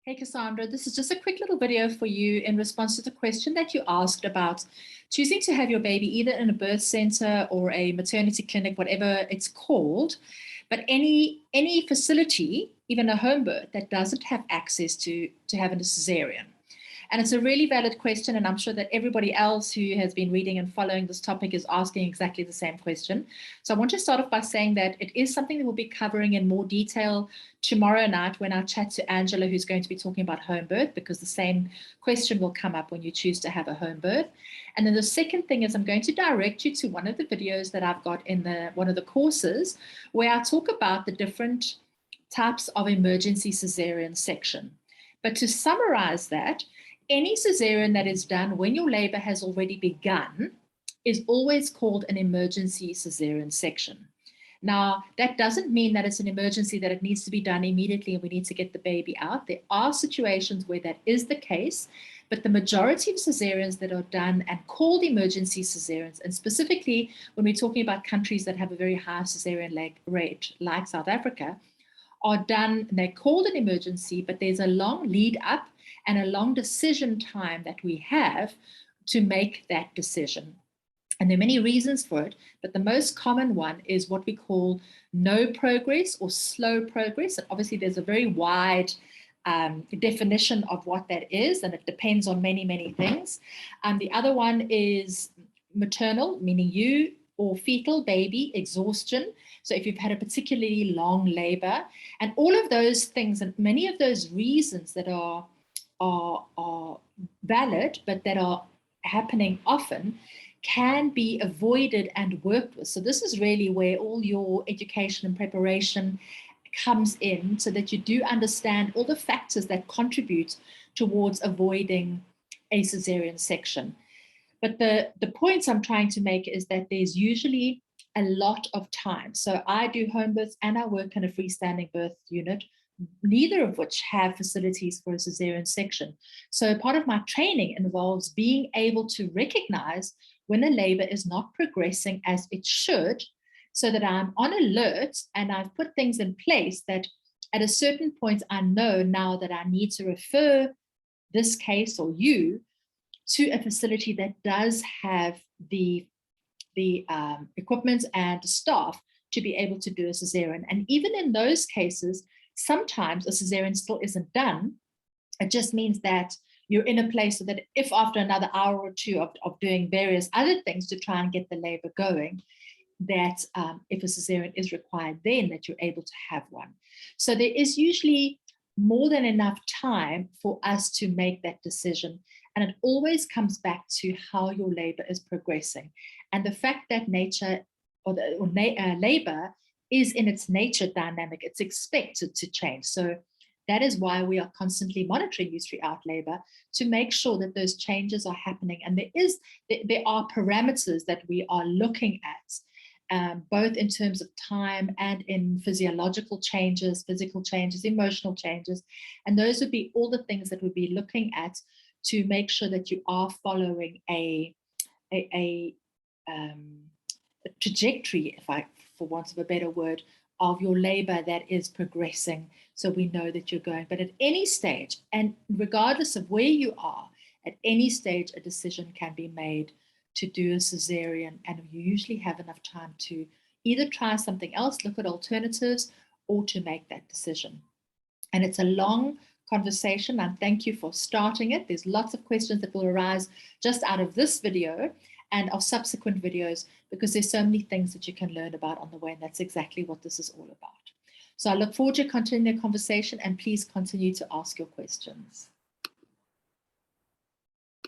Hey Cassandra, this is just a quick little video for you in response to the question that you asked about choosing to have your baby either in a birth center or a maternity clinic, whatever it's called, but any facility, even a home birth, that doesn't have access to having a cesarean. And it's a really valid question, and I'm sure that everybody else who has been reading and following this topic is asking exactly the same question. So I want to start off by saying that it is something that we'll be covering in more detail tomorrow night when I chat to Angela, who's going to be talking about home birth, because the same question will come up when you choose to have a home birth. And then the second thing is I'm going to direct you to one of the videos that I've got in one of the courses where I talk about the different types of emergency cesarean section. But to summarize that, any cesarean that is done when your labor has already begun is always called an emergency cesarean section. Now, that doesn't mean that it's an emergency, that it needs to be done immediately and we need to get the baby out. There are situations where that is the case, but the majority of cesareans that are done and called emergency cesareans, and specifically when we're talking about countries that have a very high cesarean rate, like South Africa, are done, they're called an emergency, but there's a long lead up and a long decision time that we have to make that decision. And there are many reasons for it, but the most common one is what we call no progress or slow progress. And obviously there's a very wide definition of what that is, and it depends on many, many things. The other one is maternal, meaning you or fetal baby exhaustion. So if you've had a particularly long labor, and all of those things and many of those reasons that are valid, but that are happening often, can be avoided and worked with. So this is really where all your education and preparation comes in, so that you do understand all the factors that contribute towards avoiding a cesarean section. But the points I'm trying to make is that there's usually a lot of time. So I do home births and I work in a freestanding birth unit, neither of which have facilities for a cesarean section. So part of my training involves being able to recognize when a labor is not progressing as it should, so that I'm on alert and I've put things in place that at a certain point I know now that I need to refer this case or you to a facility that does have the equipment and staff to be able to do a cesarean. And even in those cases, sometimes a cesarean still isn't done. It just means that you're in a place so that if after another hour or two of doing various other things to try and get the labor going, that if a cesarean is required, then that you're able to have one. So there is usually more than enough time for us to make that decision. And it always comes back to how your labor is progressing. And the fact that nature labor is in its nature dynamic, it's expected to change. So that is why we are constantly monitoring you throughout labor to make sure that those changes are happening. And there are parameters that we are looking at, both in terms of time and in physiological changes, physical changes, emotional changes. And those would be all the things that we'd be looking at to make sure that you are following a trajectory, for want of a better word, of your labor that is progressing, so we know that you're going. But at any stage, and regardless of where you are, at any stage a decision can be made to do a cesarean, and you usually have enough time to either try something else, look at alternatives, or to make that decision. And it's a long conversation, and thank you for starting it. There's lots of questions that will arise just out of this video and of subsequent videos, because there's so many things that you can learn about on the way, and that's exactly what this is all about. So I look forward to continuing the conversation, and please continue to ask your questions.